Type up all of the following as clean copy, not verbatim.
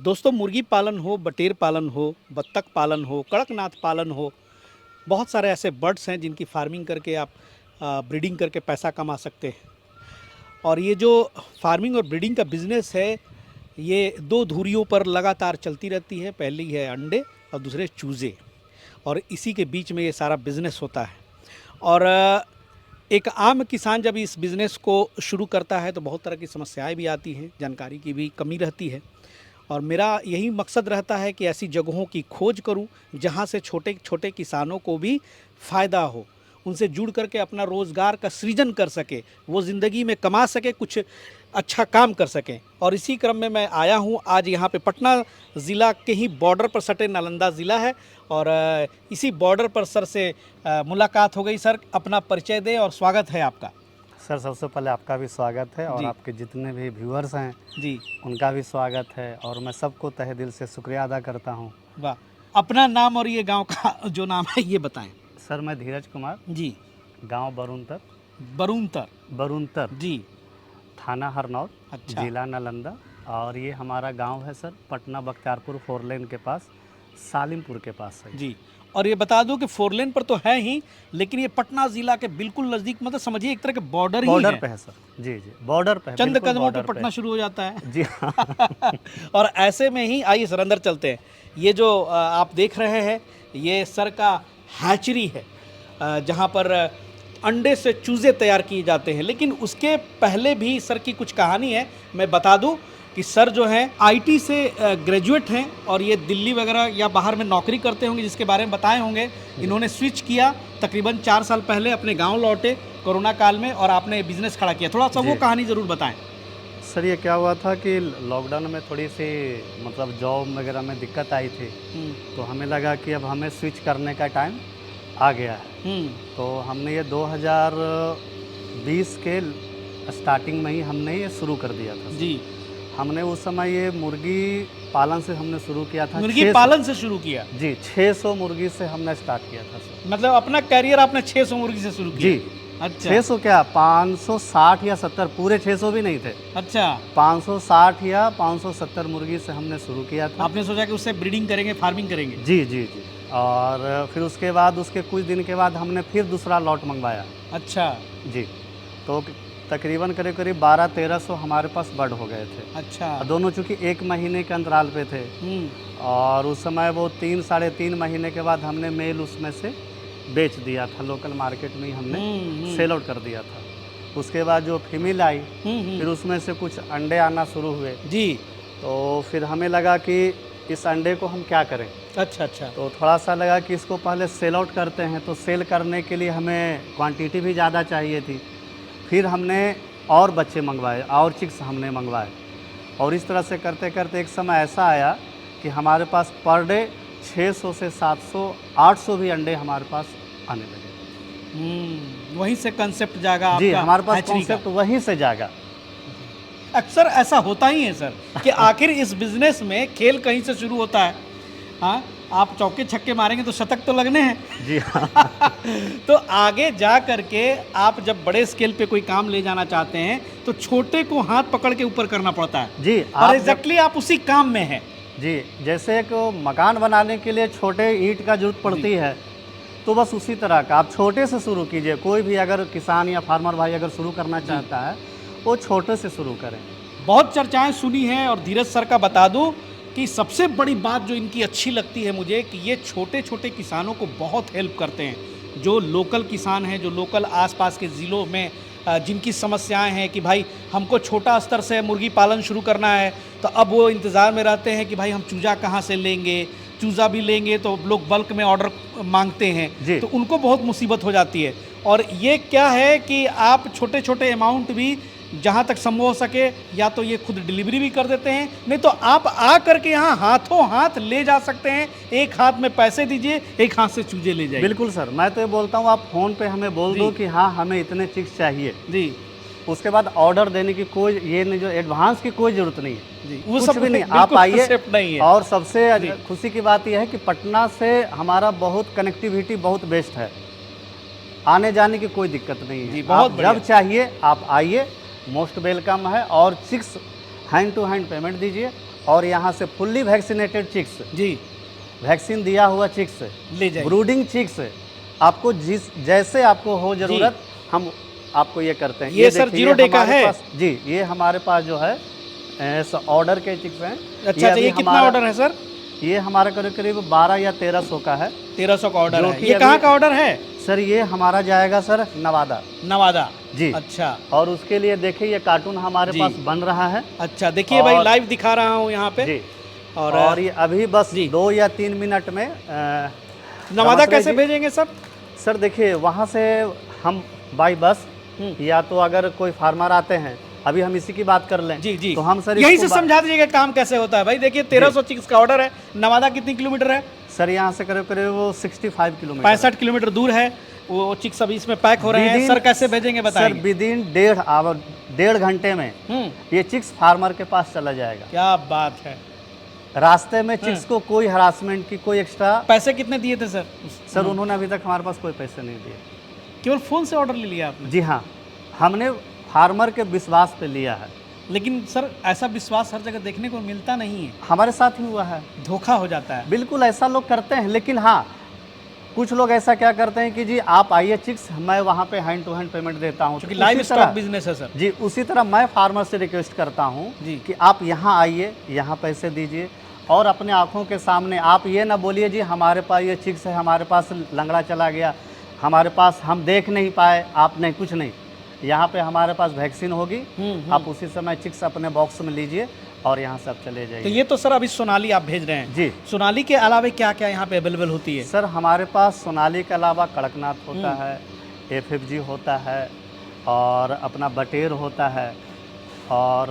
दोस्तों, मुर्गी पालन हो, बटेर पालन हो, बत्तख पालन हो, कड़कनाथ पालन हो, बहुत सारे ऐसे बर्ड्स हैं जिनकी फार्मिंग करके आप ब्रीडिंग करके पैसा कमा सकते हैं। और ये जो फार्मिंग और ब्रीडिंग का बिज़नेस है, ये दो धुरियों पर लगातार चलती रहती है। पहली है अंडे और दूसरे चूज़े, और इसी के बीच में ये सारा बिज़नेस होता है। और एक आम किसान जब इस बिज़नेस को शुरू करता है तो बहुत तरह की समस्याएं भी आती हैं, जानकारी की भी कमी रहती है। और मेरा यही मकसद रहता है कि ऐसी जगहों की खोज करूं जहां से छोटे छोटे किसानों को भी फ़ायदा हो, उनसे जुड़ करके अपना रोज़गार का सृजन कर सके, वो ज़िंदगी में कमा सके, कुछ अच्छा काम कर सकें। और इसी क्रम में मैं आया हूं आज यहाँ पे पटना ज़िला के ही बॉर्डर पर सटे नालंदा ज़िला है, और इसी बॉर्डर पर सर से मुलाकात हो गई। सर, अपना परिचय दें और स्वागत है आपका। सर, सबसे पहले आपका भी स्वागत है और जी। आपके जितने भी व्यूअर्स हैं जी, उनका भी स्वागत है, और मैं सबको तहे दिल से शुक्रिया अदा करता हूं। वाह। अपना नाम और ये गांव का जो नाम है ये बताएं। सर, मैं धीरज कुमार, जी। गांव बरुनतर, बरूनतर। जी। थाना हरनौत, अच्छा। जिला नालंदा, और ये हमारा गांव है सर पटना बख्तियारपुर 4 लेन के पास, सालिमपुर के पास है। जी। और ये बता दूं कि 4 लेन पर तो है ही, लेकिन ये पटना जिला के बिल्कुल नज़दीक, मतलब समझिए एक तरह के बॉर्डर ही बॉर्डर है। पे है सर। जी जी, बॉर्डर पे है, चंद बिल्कुल कदमों पे बॉर्डर पटना शुरू हो जाता है। जी हाँ। और ऐसे में ही आइए सर अंदर चलते हैं। ये जो आप देख रहे हैं, ये सर का हैचरी है, जहाँ पर अंडे से चूज़े तैयार किए जाते हैं। लेकिन उसके पहले भी सर की कुछ कहानी है। मैं बता दूं कि सर जो हैं आईटी से ग्रेजुएट हैं, और ये दिल्ली वगैरह या बाहर में नौकरी करते होंगे, जिसके बारे में बताए होंगे। इन्होंने स्विच किया, तकरीबन 4 साल पहले अपने गांव लौटे कोरोना काल में, और आपने बिजनेस खड़ा किया। थोड़ा सा वो कहानी ज़रूर बताएं। सर, ये क्या हुआ था कि लॉकडाउन में थोड़ी सी मतलब जॉब वगैरह में दिक्कत आई थी, तो हमें लगा कि अब हमें स्विच करने का टाइम आ गया है। तो हमने ये 2020 के स्टार्टिंग में ही हमने ये शुरू कर दिया था। जी। हमने उस समय ये मुर्गी पालन से हमने शुरू किया था। मुर्गी पालन से शुरू किया? जी, 600 मुर्गी से हमने स्टार्ट किया था सर। मतलब अपना कैरियर आपने 600 मुर्गी से शुरू किया? जी। अच्छा। 600 क्या, 560 या 70, पूरे 600 भी नहीं थे। अच्छा। 560 या 570 मुर्गी से हमने शुरू किया था। आपने सोचा कि उससे ब्रीडिंग करेंगे, फार्मिंग करेंगे? जी जी जी। और फिर उसके बाद उसके कुछ दिन के बाद हमने फिर दूसरा लॉट मंगवाया। अच्छा। जी। तो तकरीबन करीब करीब 1200-1300 हमारे पास बर्ड हो गए थे। अच्छा। दोनों चूँकि 1 महीने के अंतराल पे थे, और उस समय वो 3-3.5 महीने के बाद हमने मेल उसमें से बेच दिया था। लोकल मार्केट में ही हमने सेल आउट कर दिया था। उसके बाद जो फीमेल आई, फिर उसमें से कुछ अंडे आना शुरू हुए। जी। तो फिर हमें लगा कि इस अंडे को हम क्या करें। अच्छा अच्छा। तो थोड़ा सा लगा कि इसको पहले सेल आउट करते हैं, तो सेल करने के लिए हमें क्वांटिटी भी ज़्यादा चाहिए थी। फिर हमने और बच्चे मंगवाए, और चिक्स हमने मंगवाए, और इस तरह से करते करते एक समय ऐसा आया कि हमारे पास पर डे 600 से 700-800 भी अंडे हमारे पास आने लगे। वहीं से कंसेप्ट जागा जी, आपका हमारे पास hatchery का। कॉन्सेप्ट वहीं से जागा। अक्सर ऐसा होता ही है सर कि आखिर इस बिजनेस में खेल कहीं से शुरू होता है। हाँ, आप चौके छक्के मारेंगे तो शतक तो लगने हैं। जी हाँ। तो आगे जा करके आप जब बड़े स्केल पे कोई काम ले जाना चाहते हैं तो छोटे को हाथ पकड़ के ऊपर करना पड़ता है। जी, और एग्जैक्टली आप उसी काम में हैं। जी, जैसे एक मकान बनाने के लिए छोटे ईंट का जरूरत पड़ती है, तो बस उसी तरह का आप छोटे से शुरू कीजिए। कोई भी अगर किसान या फार्मर भाई अगर शुरू करना चाहता है, वो छोटे से शुरू करें। बहुत चर्चाएं सुनी हैं, और धीरज सर का बता दूं कि सबसे बड़ी बात जो इनकी अच्छी लगती है मुझे, कि ये छोटे छोटे किसानों को बहुत हेल्प करते हैं। जो लोकल किसान हैं, जो लोकल आसपास के ज़िलों में जिनकी समस्याएं हैं कि भाई हमको छोटा स्तर से मुर्गी पालन शुरू करना है, तो अब वो इंतज़ार में रहते हैं कि भाई हम चूज़ा कहाँ से लेंगे, चूज़ा भी लेंगे तो लोग बल्क में ऑर्डर मांगते हैं, तो उनको बहुत मुसीबत हो जाती है। और ये क्या है कि आप छोटे छोटे अमाउंट भी जहाँ तक संभव हो सके, या तो ये खुद डिलीवरी भी कर देते हैं, नहीं तो आप आ करके यहाँ हाथों हाथ ले जा सकते हैं। एक हाथ में पैसे दीजिए, एक हाथ से चूजे ले जाइए। बिल्कुल सर, मैं तो ये बोलता हूँ आप फ़ोन पे हमें बोल दो कि हाँ हमें इतने चिक्स चाहिए। जी। उसके बाद ऑर्डर देने की कोई ये नहीं, जो एडवांस की कोई ज़रूरत नहीं है। जी, वो कुछ सब भी नहीं, आप आइए। नहीं है। और सबसे खुशी की बात यह है कि पटना से हमारा बहुत कनेक्टिविटी बहुत बेस्ट है, आने जाने की कोई दिक्कत नहीं है। आप जब चाहिए आप आइए, मोस्ट वेलकम है। और 6 हैंड टू हैंड पेमेंट दीजिए, और यहाँ से फुल्ली वैक्सीनेटेड चिक्स, जी वैक्सीन दिया हुआ चिक्स, ले जाइए। ब्रूडिंग चिक्स, आपको जिस जैसे आपको हो ज़रूरत हम आपको ये करते हैं। ये सर देखिए, 0 डे का हमारे है? पास, जी ये हमारे पास जो है ऑर्डर के चिक्स हैं। अच्छा, अभी ये कितना हमारा- ऑर्डर है सर? ये हमारा करीब करीब 12 या 1300 का है। 1300 का ऑर्डर जो है। कि ये कहाँ अभी- का ऑर्डर है? सर ये हमारा जाएगा सर नवादा नवादा। जी। अच्छा और उसके लिए देखिए ये कार्टून हमारे जी। पास बन रहा है। अच्छा, देखिए भाई और- लाइव दिखा रहा हूँ यहाँ पे। जी। और, और ये अभी बस जी। 2 या 3 मिनट में नवादा समझ कैसे लीजिए। भेजेंगे सर? सर देखिए वहाँ से हम बाई बस या तो अगर कोई फार्मर आते हैं, अभी हम इसी की बात कर लें जी जी, तो हम सर यहीं इसको से समझा दीजिएगा काम कैसे होता है भाई। देखिए 1300 चिक्स का ऑर्डर है। नवादा कितनी किलोमीटर है? सर यहाँ से करीब करीब वो 65 किलोमीटर 65 किलोमीटर दूर है। वो चिक्स अभी इसमें पैक हो रहे हैं। Within- सर कैसे भेजेंगे सर बताइए। विदिन 1.5 घंटे में ये चिक्स फार्मर के पास चला जाएगा। क्या बात है। रास्ते में चिक्स को कोई हरासमेंट की कोई एक्स्ट्रा, पैसे कितने दिए थे सर? सर उन्होंने अभी तक हमारे पास कोई पैसे नहीं दिए। केवल फोन से ऑर्डर ले लिया आपने? जी हाँ, हमने फार्मर के विश्वास पे लिया है। लेकिन सर ऐसा विश्वास हर जगह देखने को मिलता नहीं है, हमारे साथ ही हुआ है। धोखा हो जाता है। बिल्कुल ऐसा लोग करते हैं, लेकिन हाँ कुछ लोग ऐसा क्या करते हैं कि जी आप आइए चिक्स, मैं वहाँ पे हैंड टू हैंड पेमेंट देता हूँ। क्योंकि तो लाइव उसी स्टॉक तरह- बिजनेस है सर। जी उसी तरह मैं फार्मर से रिक्वेस्ट करता हूँ जी। कि आप यहाँ आइए, यहाँ पैसे दीजिए और अपने आँखों के सामने आप ये ना बोलिए जी हमारे पास ये चिक्स है, हमारे पास लंगड़ा चला गया, हमारे पास हम देख नहीं पाए। आप नहीं, कुछ नहीं, यहाँ पे हमारे पास वैक्सीन होगी, आप उसी समय चिक्स अपने बॉक्स में लीजिए और यहाँ से आप चले तो जाइए। ये तो सर अभी सोनाली आप भेज रहे हैं जी। सोनाली के अलावा क्या क्या यहाँ पे अवेलेबल होती है? सर हमारे पास सोनाली के अलावा कड़कनाथ होता है, FFG होता है और अपना बटेर होता है और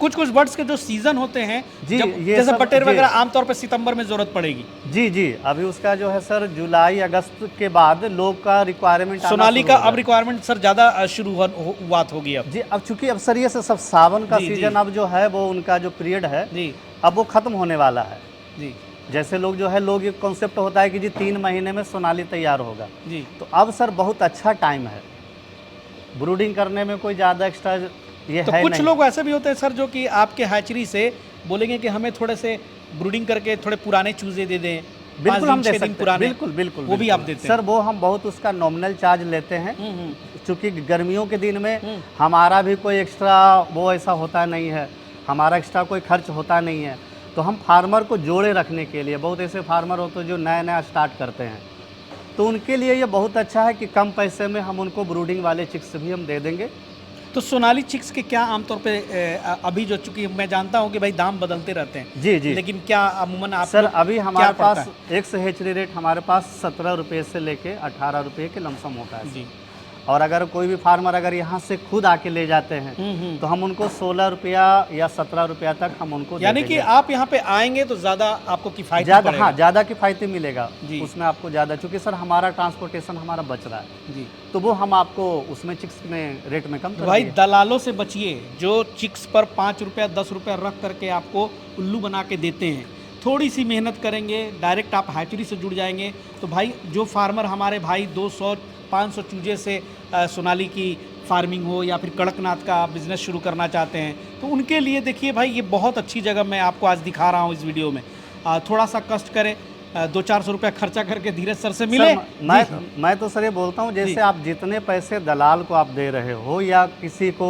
कुछ कुछ बर्ड्स के जो सीजन होते हैं, जी, जब ये जैसे सब- बटेर जी। वगैरह आमतौर पर सितंबर में जरूरत पड़ेगी। जी जी अभी उसका जो है सर जुलाई अगस्त के बाद लोग का रिक्वायरमेंट सोनाली का अब रिक्वायरमेंट सर ज्यादा शुरू हुआत होगी अब। जी। अब चूंकि अब सर ये सब सावन का जी, सीजन जी। अब जो है वो उनका जो पीरियड है जी अब वो खत्म होने वाला है। जी जैसे लोग जो है लोग ये कॉन्सेप्ट होता है कि जी 3 महीने में सोनाली तैयार होगा, जी। तो अब सर बहुत अच्छा टाइम है ब्रूडिंग करने में, कोई ज़्यादा एक्स्ट्रा ये तो है कुछ नहीं। लोग ऐसे भी होते हैं सर जो कि आपके हैचरी से बोलेंगे कि हमें थोड़े से ब्रूडिंग करके थोड़े पुराने चूजे दे दें, 5 बिल्कुल हम दिन, 6 दे दिन सकते हैं, पुराने। बिल्कुल बिल्कुल वो भी बिल्कुल। आप देते हैं? सर वो हम बहुत उसका नॉमिनल चार्ज लेते हैं, चूँकि गर्मियों के दिन में हम्म। हमारा भी कोई एक्स्ट्रा वो ऐसा होता नहीं है, हमारा एक्स्ट्रा कोई खर्च होता नहीं है। तो हम फार्मर को जोड़े रखने के लिए, बहुत ऐसे फार्मर होते हैं जो नया नया स्टार्ट करते हैं, तो उनके लिए ये बहुत अच्छा है कि कम पैसे में हम उनको ब्रूडिंग वाले चिक्स भी हम दे देंगे। तो सोनाली चिक्स के क्या आमतौर पे अभी जो, चूंकि मैं जानता हूँ कि भाई दाम बदलते रहते हैं, जी जी। लेकिन क्या अमूमन आप सर अभी हमारे क्या पड़ता पास एक्स हेचरी रेट हमारे पास 17 रुपये से लेके 18 रुपये के लमसम होता है। जी। और अगर कोई भी फार्मर अगर यहाँ से खुद आके ले जाते हैं तो हम उनको 16 रुपया या 17 रुपया तक हम उनको यानी दे कि देंगे। आप यहाँ पे आएंगे तो ज़्यादा आपको किफ़ायती ज़्यादा, पड़ेगा। हाँ ज़्यादा किफ़ायती मिलेगा जी। उसमें आपको ज़्यादा, चूँकि सर हमारा ट्रांसपोर्टेशन हमारा बच रहा है, जी। तो वो हम आपको उसमें चिक्स में रेट में कम तो कर भाई देंगे। दलालों से बचिए जो चिक्स पर 5 रुपया 10 रुपया रख करके आपको उल्लू बना के देते हैं। थोड़ी सी मेहनत करेंगे, डायरेक्ट आप हैचरी से जुड़ जाएंगे, तो भाई जो फार्मर हमारे भाई 200-500 चूजे से सोनाली की फार्मिंग हो या फिर कड़कनाथ का बिज़नेस शुरू करना चाहते हैं, तो उनके लिए देखिए भाई ये बहुत अच्छी जगह मैं आपको आज दिखा रहा हूँ इस वीडियो में। थोड़ा सा कष्ट करें, 200-400 रुपया खर्चा करके धीरज सर से मिले। सर, मैं तो सर ये बोलता हूँ, जैसे आप जितने पैसे दलाल को आप दे रहे हो या किसी को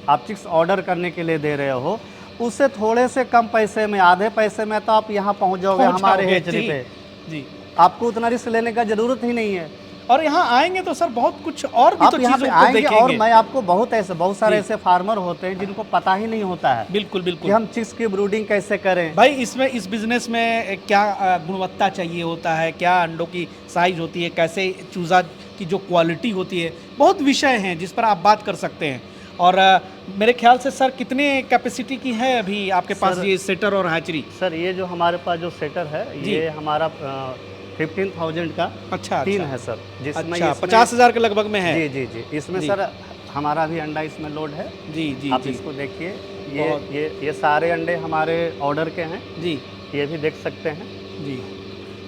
आप चिक्स ऑर्डर करने के लिए दे रहे हो, उससे थोड़े से कम पैसे में, आधे पैसे में तो आप यहाँ पहुँच जाओगे हमारे हेचरी पे। जी। आपको उतना रिस्क लेने का जरूरत ही नहीं है। और यहाँ आएंगे तो सर बहुत कुछ और भी आप तो यहाँ चीज़ों पे को आएंगे देखेंगे। और मैं आपको बहुत सारे ऐसे फार्मर होते हैं जिनको पता ही नहीं होता है बिल्कुल कि बिल्कुल हम चिक्स की ब्रूडिंग कैसे करें। भाई इसमें इस बिजनेस में क्या गुणवत्ता चाहिए होता है, क्या अंडों की साइज होती है, कैसे चूज़ा की जो क्वालिटी होती है, बहुत विषय हैं जिस पर आप बात कर सकते हैं। और मेरे ख्याल से सर कितने कैपेसिटी की है अभी आपके पास सर, ये सेटर और हैचरी? सर ये जो हमारे पास जो सेटर है ये हमारा 15,000 का अच्छा 3 है सर, जिसमें अच्छा इसमें- 50,000 के लगभग में है। जी जी जी। इसमें जी। सर हमारा भी अंडा इसमें लोड है। जी जी आप जी इसको देखिए, बहुत- ये सारे अंडे हमारे ऑर्डर के हैं, जी ये भी देख सकते हैं। जी।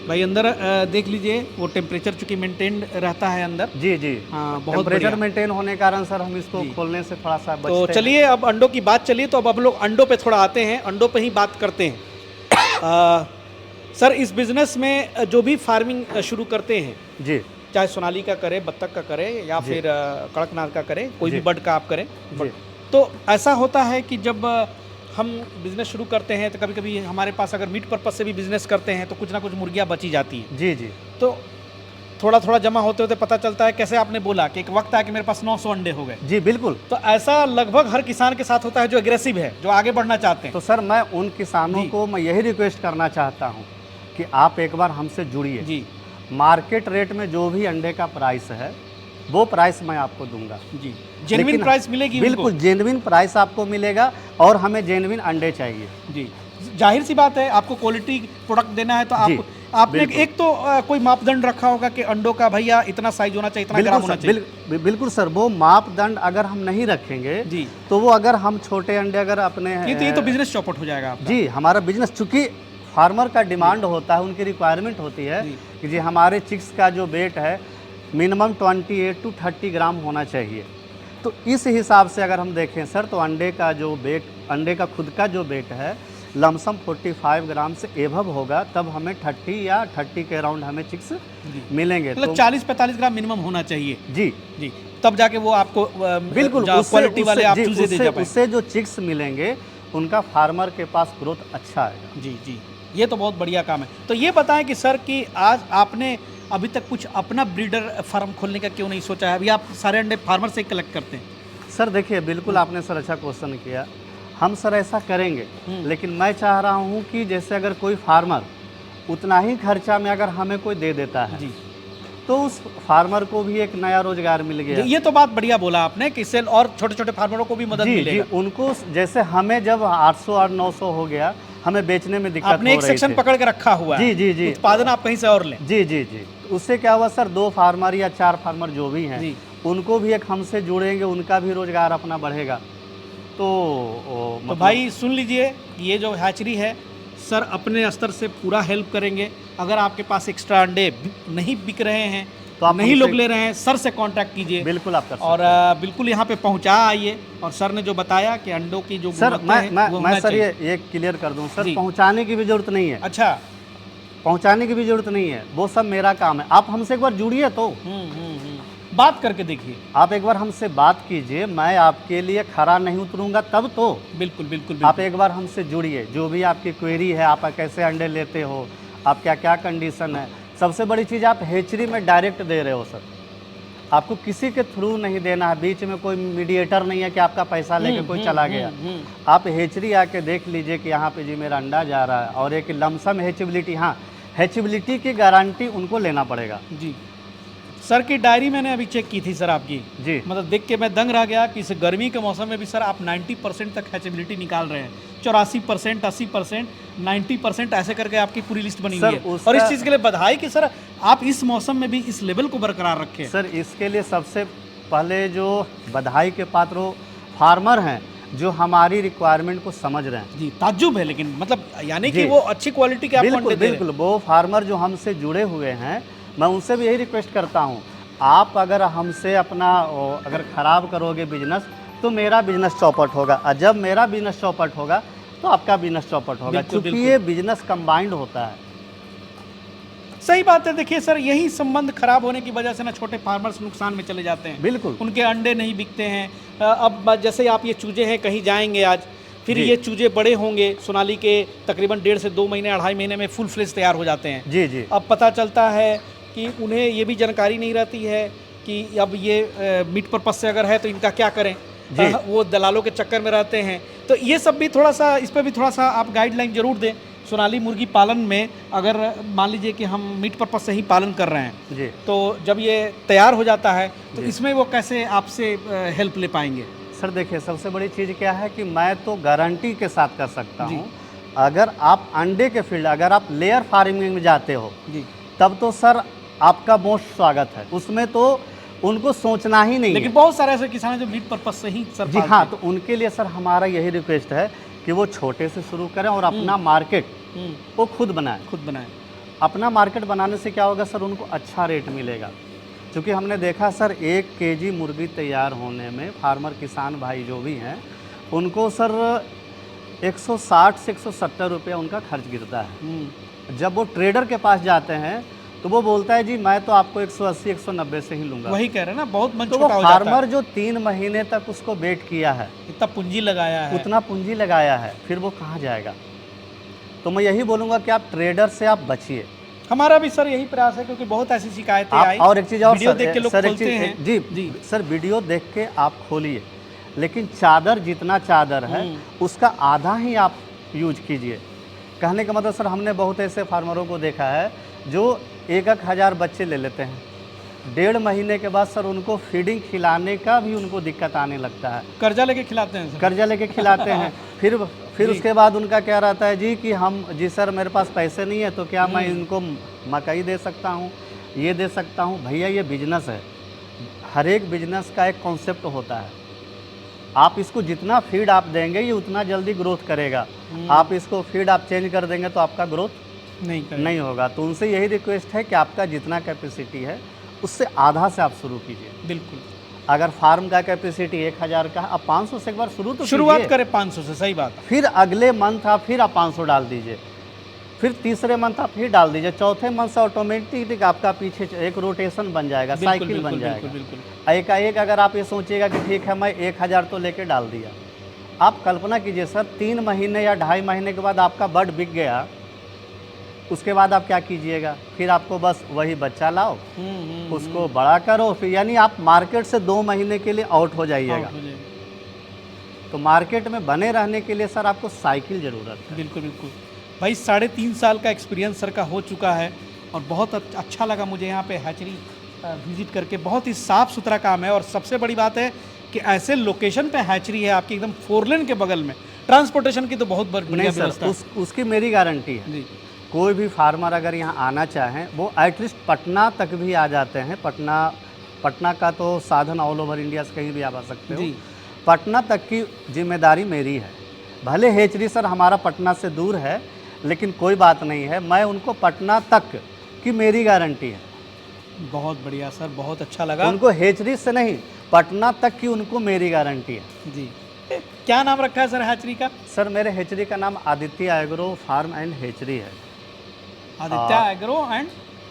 भाई अंदर देख लीजिए, वो टेम्परेचर चूंकि मेंटेन रहता है अंदर। जी जी। हाँ, बहुत टेम्परेचर बढ़िया। मेंटेन होने के कारण सर हम इसको खोलने से थोड़ा सा तो बचते चलिए अब अंडों की बात चलिए, तो अब लोग अंडों पे थोड़ा आते हैं, अंडों पे ही बात करते हैं। सर इस बिजनेस में जो भी फार्मिंग शुरू करते हैं, हैं। जी चाहे सोनाली का करे, बत्तख का करे, या जी। फिर कड़कनाथ का करे, कोई जी। भी बर्ड का आप करें, जी। तो ऐसा होता है कि जब हम बिज़नेस शुरू करते हैं तो कभी कभी हमारे पास अगर मीट पर्पज से भी बिज़नेस करते हैं तो कुछ ना कुछ मुर्गियाँ बची जाती हैं। जी जी। तो थोड़ा थोड़ा जमा होते होते पता चलता है, कैसे आपने बोला कि एक वक्त आया कि मेरे पास 900 अंडे हो गए। जी बिल्कुल। तो ऐसा लगभग हर किसान के साथ होता है जो एग्रेसिव है, जो आगे बढ़ना चाहते हैं। तो सर मैं उन किसानों जी। को मैं यही रिक्वेस्ट करना चाहता हूँ कि आप एक बार हमसे जुड़िए। जी मार्केट रेट में जो भी अंडे का प्राइस है वो प्राइस मैं आपको दूंगा। जी, जेन्युइन लेकिन प्राइस मिलेगी उनको। बिल्कुल जेन्युइन प्राइस आपको मिलेगा, और हमें जेन्युइन अंडे चाहिए। जी, जाहिर सी बात है, आपको क्वालिटी प्रोडक्ट देना है तो जी, आपने बिल्कुल। एक तो कोई मापदंड रखा होगा कि अंडों का भैया इतना साइज होना चाहिए, इतना ग्राम होना चाहिए। बिल्कुल सर, वो मापदंड अगर हम नहीं रखेंगे जी, तो वो अगर हम छोटे अंडे अगर अपने ये तो बिजनेस चौपट हो जाएगा आपका। जी, हमारा बिजनेस, चूंकि फार्मर का डिमांड होता है, उनकी रिक्वायरमेंट होती है जी। कि जी हमारे चिक्स का जो वेट है मिनिमम 28 to 30 ग्राम होना चाहिए। तो इस हिसाब से अगर हम देखें सर, तो अंडे का जो वेट, अंडे का खुद का जो वेट है लमसम 45 ग्राम से एभव होगा, तब हमें 30 या 30 के अराउंड हमें चिक्स जी। मिलेंगे। मतलब 40-45 ग्राम मिनिमम होना चाहिए। जी जी, तब जाके वो आपको बिल्कुल क्वालिटी वाले आप चूजे दे जा पाएंगे। उससे जो चिक्स मिलेंगे उनका फार्मर के पास ग्रोथ अच्छा आएगा। जी जी, ये तो बहुत बढ़िया काम है। तो ये बताएं कि सर कि आज आपने अभी तक कुछ अपना ब्रीडर फार्म खोलने का क्यों नहीं सोचा है? अभी आप सारे अंडे फार्मर से ही कलेक्ट करते हैं। सर देखिए, बिल्कुल आपने सर अच्छा क्वेश्चन किया। हम सर ऐसा करेंगे, लेकिन मैं चाह रहा हूँ कि जैसे अगर कोई फार्मर उतना ही खर्चा में अगर हमें कोई दे देता है जी, तो उस फार्मर को भी एक नया रोजगार मिल गया। ये तो बात बढ़िया बोला आपने कि इससे और छोटे छोटे फार्मरों को भी मदद जी मिलेगा। जी, उनको जैसे हमें जब 800 और 900 हो गया, हमें बेचने में दिक्कत आपने हो एक रही सेक्शन थी। पकड़ के रखा हुआ है। जी जी जी। उत्पादन आप कहीं से और लें। जी जी जी, उससे क्या हुआ सर, 2 फार्मर या 4 फार्मर जो भी हैं जी। उनको भी एक हमसे जुड़ेंगे, उनका भी रोजगार अपना बढ़ेगा। तो तो भाई सुन लीजिए, ये जो हैचरी है सर अपने स्तर से पूरा हेल्प करेंगे। अगर आपके पास एक्स्ट्रा अंडे नहीं बिक रहे हैं तो आप नहीं हमसे- लोग ले रहे हैं, सर से कांटेक्ट कीजिए। बिल्कुल आप कर सकते और बिल्कुल यहाँ पे पहुँचा आइए। और सर ने जो बताया कि अंडों की जो सर गुणवत्ता है, वो होना मैं सर चाहिए। ये क्लियर कर दूं सर, जी। पहुंचाने की भी जरूरत नहीं है। अच्छा। पहुंचाने की भी जरूरत नहीं है, वो सब मेरा काम है। आप हमसे एक बार जुड़िए, तो बात करके देखिए। आप एक बार हमसे बात कीजिए, मैं आपके लिए खरा नहीं उतरूंगा तब तो। बिल्कुल बिल्कुल आप बिल्कुल। एक बार हमसे जुड़िए, जो भी आपकी क्वेरी है, आप कैसे अंडे लेते हो, आप क्या क्या कंडीशन है। सबसे बड़ी चीज़, आप हेचरी में डायरेक्ट दे रहे हो सर, आपको किसी के थ्रू नहीं देना है, बीच में कोई मीडिएटर नहीं है कि आपका पैसा लेके कोई चला गया। आप हेचरी आके देख लीजिए कि यहाँ पे जी मेरा अंडा जा रहा है, और एक लमसम हेचबिलिटी, हाँ हेचबिलिटी की गारंटी उनको लेना पड़ेगा। जी, सर की डायरी मैंने अभी चेक की थी सर आपकी। जी मतलब देख के मैं दंग रह गया कि इस गर्मी के मौसम में भी सर आप 90% तक हैचेबिलिटी निकाल रहे हैं। 84%, 80%, 90% ऐसे करके आपकी पूरी लिस्ट बनी हुई है। और इस चीज़ के लिए बधाई कि सर आप इस मौसम में भी इस लेवल को बरकरार रखें। सर इसके लिए सबसे पहले जो बधाई के पात्र वो फार्मर हैं, जो हमारी रिक्वायरमेंट को समझ रहे हैं। जी, ताज्जुब है, लेकिन मतलब यानी कि जी। वो अच्छी क्वालिटी के आपको अंडे बिल्कुल दे रहे हैं। बिल्कुल, वो फार्मर जो हमसे जुड़े हुए हैं, मैं उनसे भी यही रिक्वेस्ट करता हूँ, आप अगर हमसे अपना अगर ख़राब करोगे बिजनेस तो मेरा बिजनेस चौपट होगा, और जब मेरा बिजनेस चौपट होगा तो आपका बिजनेस चौपट होगा, बिल्कुल, क्योंकि ये बिजनेस कंबाइंड होता है। सही बात है। देखिए सर, यही संबंध खराब होने की वजह से ना छोटे फार्मर्स नुकसान में चले जाते हैं। बिल्कुल। उनके अंडे नहीं बिकते हैं। अब जैसे आप ये चूजे हैं, कहीं जाएंगे आज, फिर जी। ये चूजे बड़े होंगे, सोनाली के तकरीबन 1.5 से 2 महीने 2.5 महीने में फुल फ्लेश तैयार हो जाते हैं। जी जी। अब पता चलता है कि उन्हें ये भी जानकारी नहीं रहती है कि अब ये मीट पर्पस से अगर है तो इनका क्या करें। जी। वो दलालों के चक्कर में रहते हैं। तो ये सब भी थोड़ा सा, इस पर भी थोड़ा सा आप गाइडलाइन जरूर दें। सोनाली मुर्गी पालन में अगर मान लीजिए कि हम मीट पर्पस से ही पालन कर रहे हैं, जी। तो जब ये तैयार हो जाता है तो इसमें वो कैसे आपसे हेल्प ले पाएंगे? सर देखिए, सबसे बड़ी चीज़ क्या है कि मैं तो गारंटी के साथ कर सकता जी। हूँ, अगर आप अंडे के फील्ड, अगर आप लेयर फार्मिंग में जाते हो जी, तब तो सर आपका मोस्ट स्वागत है, उसमें तो उनको सोचना ही नहीं लेकिन है। बहुत सारे ऐसे किसान हैं जो मीट पर्पस से ही सर जी पालते हाँ, हैं। तो उनके लिए सर हमारा यही रिक्वेस्ट है कि वो छोटे से शुरू करें और अपना मार्केट वो खुद बनाएं। खुद बनाए। अपना मार्केट बनाने से क्या होगा सर, उनको अच्छा रेट मिलेगा। क्योंकि हमने देखा सर 1 केजी मुर्गी तैयार होने में फार्मर किसान भाई जो भी हैं उनको सर 160 से 170 रुपया उनका खर्च गिरता है। जब वो ट्रेडर के पास जाते हैं तो वो बोलता है जी मैं तो आपको 180 190 से ही लूँगा। वही कह रहे हैं ना, बहुत मन तो वो छोटा हो जाता है। फार्मर जो 3 महीने तक उसको वेट किया है, इतना पूंजी लगाया है, उतना पूंजी लगाया है, फिर वो कहाँ जाएगा। तो मैं यही बोलूँगा कि आप ट्रेडर से आप बचिए। हमारा भी सर यही प्रयास है, क्योंकि बहुत ऐसी शिकायतें आई। और एक चीज़ और वीडियो सर, देख के लोग सर एक खोलते चीज़ हैं। जी जी सर, वीडियो देख के आप खोलिए, लेकिन चादर जितना चादर है उसका आधा ही आप यूज कीजिए। कहने का मतलब सर, हमने बहुत ऐसे फार्मरों को देखा है जो 1-1 हज़ार बच्चे ले लेते हैं, 1.5 महीने के बाद सर उनको फीडिंग खिलाने का भी उनको दिक्कत आने लगता है। कर्जा लेके खिलाते हैं सर। कर्जा लेके खिलाते हैं। फिर उसके बाद उनका क्या रहता है जी कि जी सर मेरे पास पैसे नहीं है, तो क्या मैं इनको मकई दे सकता हूँ, ये दे सकता हूँ। भैया ये बिजनेस है, हर एक बिजनेस का एक कॉन्सेप्ट होता है। आप इसको जितना फीड आप देंगे ये उतना जल्दी ग्रोथ करेगा। आप इसको फीड आप चेंज कर देंगे तो आपका ग्रोथ नहीं होगा। तो उनसे यही रिक्वेस्ट है कि आपका जितना कैपेसिटी है उससे आधा से आप शुरू कीजिए। बिल्कुल। अगर फार्म का कैपेसिटी 1000 का है, आप 500 से एक बार शुरुआत करें 500 से, सही बात। फिर अगले मंथ आप फिर आप 500 डाल दीजिए, फिर तीसरे मंथ आप फिर डाल दीजिए, चौथे मंथ से ऑटोमेटिक आपका पीछे एक रोटेशन बन जाएगा, साइकिल बन जाएगा। एकाएक अगर आप ये सोचिएगा कि ठीक है मैं 1000 तो लेके डाल दिया, आप कल्पना कीजिए सर 3 महीने या 2.5 महीने के बाद आपका बर्ड बिक गया, उसके बाद आप क्या कीजिएगा। फिर आपको बस वही बच्चा लाओ, उसको बड़ा करो, फिर यानी आप मार्केट से 2 महीने के लिए आउट हो जाइएगा। तो मार्केट में बने रहने के लिए सर आपको साइकिल ज़रूरत है। बिल्कुल बिल्कुल भाई, 3.5 साल का एक्सपीरियंस सर का हो चुका है और बहुत अच्छा लगा मुझे यहाँ पे हैचरी विजिट करके। बहुत ही साफ़ सुथरा काम है और सबसे बड़ी बात है कि ऐसे लोकेशन पे हैचरी है आपकी, एकदम 4 लेन के बगल में। ट्रांसपोर्टेशन की तो बहुत बढ़िया व्यवस्था है। उसकी मेरी गारंटी है जी। कोई भी फार्मर अगर यहाँ आना चाहें वो एटलीस्ट पटना तक भी आ जाते हैं। पटना का तो साधन ऑल ओवर इंडिया से कहीं भी आ सकते हो, पटना तक की जिम्मेदारी मेरी है। भले हेचरी सर हमारा पटना से दूर है, लेकिन कोई बात नहीं है, मैं उनको पटना तक की मेरी गारंटी है। बहुत बढ़िया सर, बहुत अच्छा लगा। उनको हेचरी से नहीं, पटना तक की उनको मेरी गारंटी है जी। क्या नाम रखा है सर हैचरी का? सर मेरे हेचरी का नाम Aditya agro farm and hatchery है।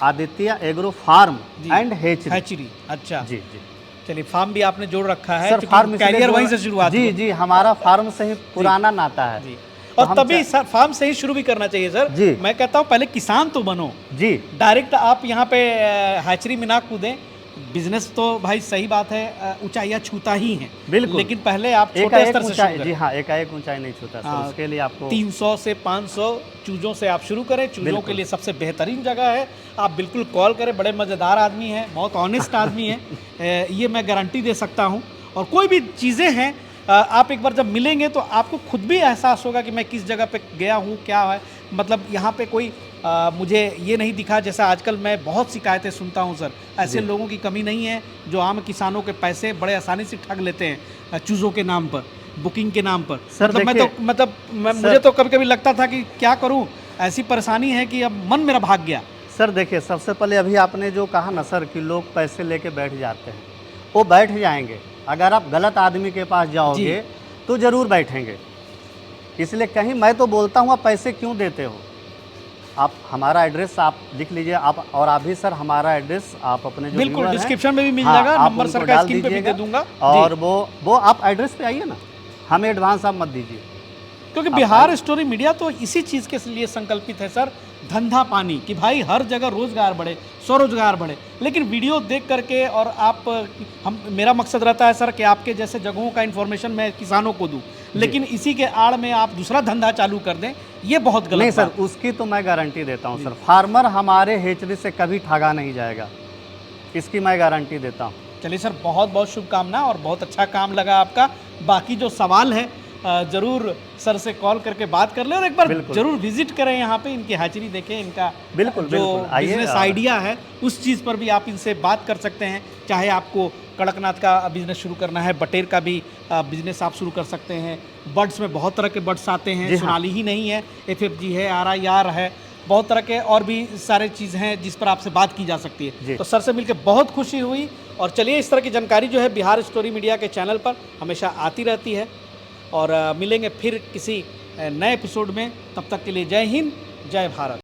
Aditya agro farm and hatchery. अच्छा जी जी। चलिए, फार्म भी आपने जोड़ रखा है सर, फार्म कैरियर वहीं से शुरुआत। जी जी, हमारा फार्म से ही पुराना नाता है जी। और तभी सर फार्म से ही शुरू भी करना चाहिए सर जी। मैं कहता हूँ पहले किसान तो बनो जी, डायरेक्ट आप यहाँ पे हैचरी में ना कूदें। बिजनेस तो भाई सही बात है, ऊंचाइयाँ छूता ही है बिल्कुल, लेकिन पहले आप छोटे स्तर से शुरू करें। जी हाँ, एकाएक ऊंचाई नहीं छूता सर, उसके लिए आपको 300 से 500 चूजों से आप शुरू करें। चूजों के लिए सबसे बेहतरीन जगह है, आप बिल्कुल कॉल करें। बड़े मज़ेदार आदमी हैं, बहुत ऑनेस्ट आदमी है, ये मैं गारंटी दे सकता हूँ। और कोई भी चीज़ें हैं, आप एक बार जब मिलेंगे तो आपको खुद भी एहसास होगा कि मैं किस जगह पे गया हूँ, क्या है। मतलब यहाँ पे कोई मुझे ये नहीं दिखा, जैसा आजकल मैं बहुत शिकायतें सुनता हूँ सर, ऐसे लोगों की कमी नहीं है जो आम किसानों के पैसे बड़े आसानी से ठग लेते हैं चूज़ों के नाम पर, बुकिंग के नाम पर। सर मुझे तो कभी कभी लगता था कि क्या करूँ, ऐसी परेशानी है कि अब मन मेरा भाग गया। सर देखिए, सबसे पहले अभी आपने जो कहा ना सर कि लोग पैसे लेके बैठ जाते हैं, वो बैठ जाएंगे। अगर आप गलत आदमी के पास जाओगे तो ज़रूर बैठेंगे। इसलिए कहीं मैं तो बोलता हूँ आप पैसे क्यों देते हो। आप हमारा एड्रेस आप लिख लीजिए, आप और आप भी सर हमारा एड्रेस आप अपने जो बिल्कुल डिस्क्रिप्शन में भी मिल जाएगा, नंबर सर का स्क्रीन पे भी दे दूंगा। और वो आप एड्रेस पे आइए ना, हमें एडवांस आप मत दीजिए। क्योंकि बिहार स्टोरी मीडिया तो इसी चीज़ के लिए संकल्पित है सर, धंधा पानी, कि भाई हर जगह रोजगार बढ़े, स्वरोजगार बढ़े। लेकिन वीडियो देख करके और आप मेरा मकसद रहता है सर कि आपके जैसे जगहों का इन्फॉर्मेशन मैं किसानों को दूं, लेकिन इसी के आड़ में आप दूसरा धंधा चालू कर दें, ये बहुत गलत नहीं सर। उसकी तो मैं गारंटी देता हूं सर, फार्मर हमारे हेचरी से कभी ठगा नहीं जाएगा, इसकी मैं गारंटी देता हूँ। चलिए सर, बहुत बहुत शुभकामना और बहुत अच्छा काम लगा आपका। बाकी जो सवाल है जरूर सर से कॉल करके बात कर ले और एक बार जरूर विजिट करें यहाँ पे, इनकी हैचरी देखें, इनका जो बिजनेस आइडिया है उस चीज़ पर भी आप इनसे बात कर सकते हैं। चाहे आपको कड़कनाथ का बिजनेस शुरू करना है, बटेर का भी बिजनेस आप शुरू कर सकते हैं। बर्ड्स में बहुत तरह के बर्ड्स आते हैं, सोनाली ही नहीं है, FFG है, RIR है, बहुत तरह के और भी सारे चीज़ हैं जिस पर आपसे बात की जा सकती है। जी। तो सर से मिलकर बहुत खुशी हुई। और चलिए, इस तरह की जानकारी जो है बिहार स्टोरी मीडिया के चैनल पर हमेशा आती रहती है। और मिलेंगे फिर किसी नए एपिसोड में। तब तक के लिए जय हिंद, जय भारत।